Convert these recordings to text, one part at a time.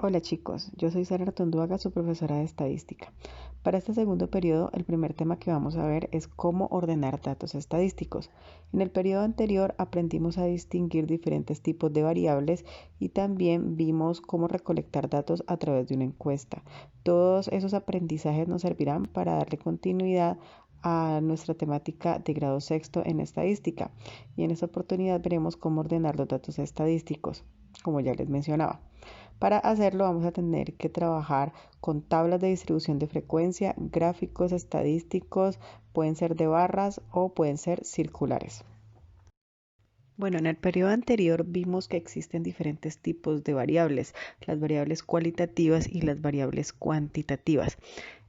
Hola chicos, yo soy Sara Artonduaga, su profesora de estadística. Para este segundo periodo, el primer tema que vamos a ver es cómo ordenar datos estadísticos. En el periodo anterior aprendimos a distinguir diferentes tipos de variables y también vimos cómo recolectar datos a través de una encuesta. Todos esos aprendizajes nos servirán para darle continuidad a nuestra temática de grado sexto en estadística. Y en esta oportunidad veremos cómo ordenar los datos estadísticos, como ya les mencionaba. Para hacerlo vamos a tener que trabajar con tablas de distribución de frecuencia, gráficos estadísticos, pueden ser de barras o pueden ser circulares. Bueno, en el periodo anterior vimos que existen diferentes tipos de variables, las variables cualitativas y las variables cuantitativas.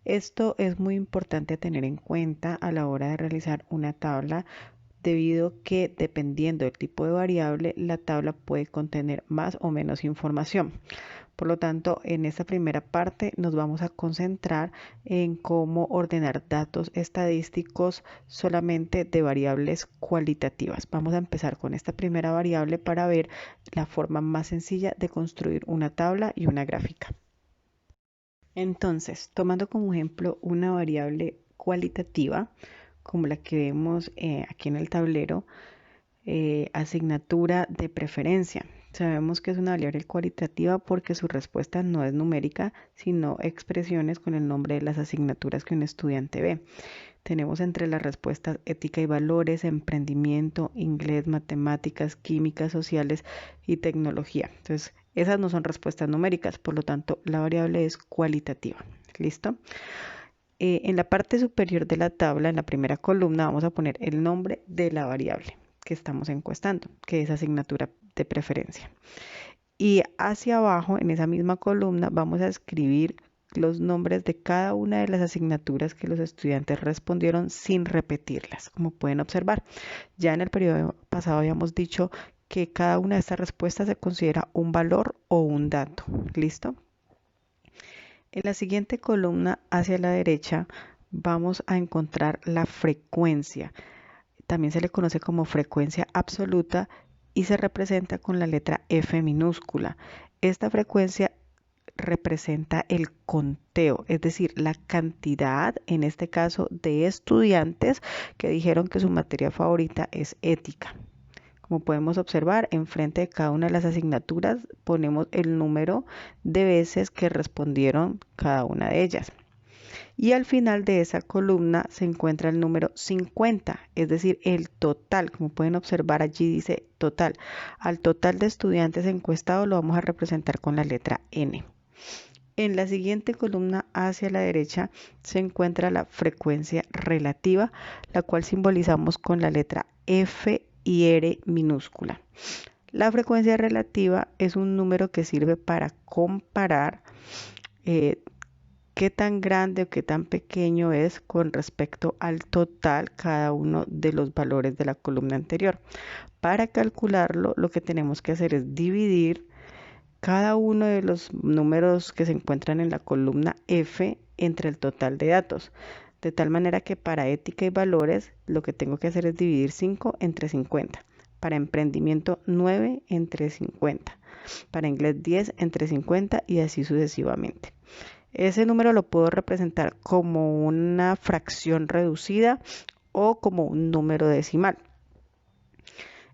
Esto es muy importante tener en cuenta a la hora de realizar una tabla, debido que dependiendo del tipo de variable, la tabla puede contener más o menos información. Por lo tanto, en esta primera parte nos vamos a concentrar en cómo ordenar datos estadísticos solamente de variables cualitativas. Vamos a empezar con esta primera variable para ver la forma más sencilla de construir una tabla y una gráfica. Entonces, tomando como ejemplo una variable cualitativa, como la que vemos aquí en el tablero, asignatura de preferencia. Sabemos que es una variable cualitativa porque su respuesta no es numérica, sino expresiones con el nombre de las asignaturas que un estudiante ve. Tenemos entre las respuestas ética y valores, emprendimiento, inglés, matemáticas, químicas, sociales y tecnología. Entonces, esas no son respuestas numéricas, por lo tanto, la variable es cualitativa. ¿Listo? En la parte superior de la tabla, en la primera columna, vamos a poner el nombre de la variable que estamos encuestando, que es asignatura de preferencia. Y hacia abajo, en esa misma columna, vamos a escribir los nombres de cada una de las asignaturas que los estudiantes respondieron sin repetirlas, como pueden observar. Ya en el periodo pasado habíamos dicho que cada una de estas respuestas se considera un valor o un dato. ¿Listo? En la siguiente columna hacia la derecha vamos a encontrar la frecuencia. También se le conoce como frecuencia absoluta y se representa con la letra F minúscula. Esta frecuencia representa el conteo, es decir, la cantidad, en este caso, de estudiantes que dijeron que su materia favorita es ética. Como podemos observar, enfrente de cada una de las asignaturas ponemos el número de veces que respondieron cada una de ellas. Y al final de esa columna se encuentra el número 50, es decir, el total. Como pueden observar, allí dice total. Al total de estudiantes encuestados lo vamos a representar con la letra N. En la siguiente columna hacia la derecha se encuentra la frecuencia relativa, la cual simbolizamos con la letra F y R minúscula. La frecuencia relativa es un número que sirve para comparar qué tan grande o qué tan pequeño es con respecto al total cada uno de los valores de la columna anterior. Para calcularlo, lo que tenemos que hacer es dividir cada uno de los números que se encuentran en la columna F entre el total de datos. De tal manera que para ética y valores lo que tengo que hacer es dividir 5 entre 50. Para emprendimiento 9 entre 50. Para inglés 10 entre 50 y así sucesivamente. Ese número lo puedo representar como una fracción reducida o como un número decimal.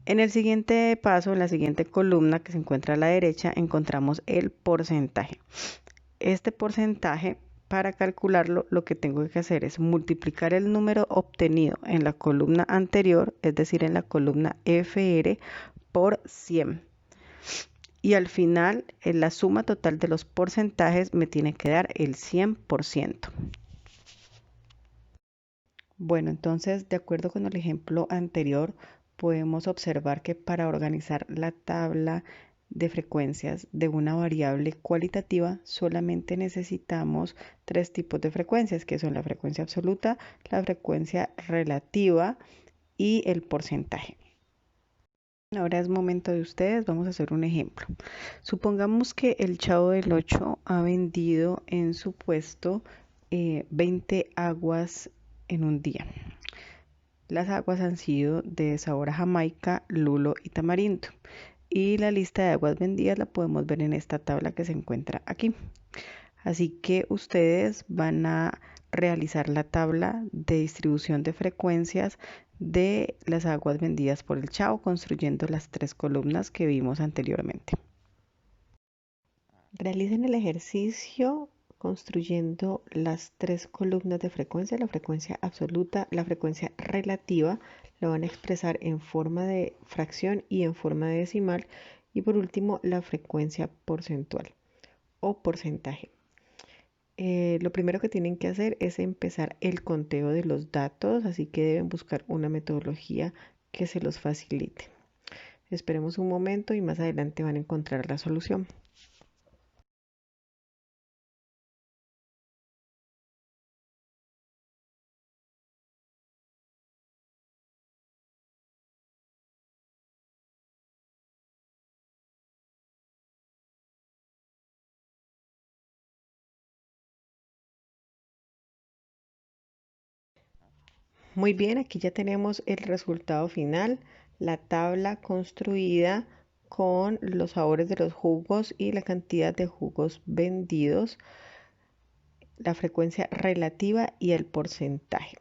En el siguiente paso, en la siguiente columna que se encuentra a la derecha, encontramos el porcentaje. Este porcentaje, para calcularlo, lo que tengo que hacer es multiplicar el número obtenido en la columna anterior, es decir, en la columna FR, por 100. Y al final, la suma total de los porcentajes me tiene que dar el 100%. Bueno, entonces, de acuerdo con el ejemplo anterior, podemos observar que para organizar la tabla de frecuencias de una variable cualitativa solamente necesitamos tres tipos de frecuencias, que son la frecuencia absoluta, la frecuencia relativa y el porcentaje. Ahora es momento de ustedes, vamos a hacer un ejemplo. Supongamos que el Chavo del 8 ha vendido en su puesto 20 aguas en un día. Las aguas han sido de sabor a Jamaica, lulo y tamarindo. y la lista de aguas vendidas la podemos ver en esta tabla que se encuentra aquí. Así que ustedes van a realizar la tabla de distribución de frecuencias de las aguas vendidas por el Chao, construyendo las 3 columnas que vimos anteriormente. Realicen el ejercicio construyendo las 3 columnas de frecuencia, la frecuencia absoluta, la frecuencia relativa, lo van a expresar en forma de fracción y en forma de decimal, y por último la frecuencia porcentual o porcentaje. Lo primero que tienen que hacer es empezar el conteo de los datos, así que deben buscar una metodología que se los facilite. Esperemos un momento y más adelante van a encontrar la solución. Muy bien, aquí ya tenemos el resultado final, la tabla construida con los sabores de los jugos y la cantidad de jugos vendidos, la frecuencia relativa y el porcentaje.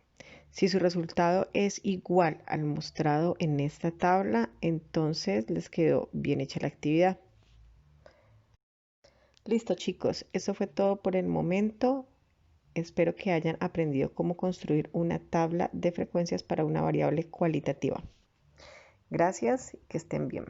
Si su resultado es igual al mostrado en esta tabla, entonces les quedó bien hecha la actividad. Listo, chicos, eso fue todo por el momento. Espero que hayan aprendido cómo construir una tabla de frecuencias para una variable cualitativa. Gracias y que estén bien.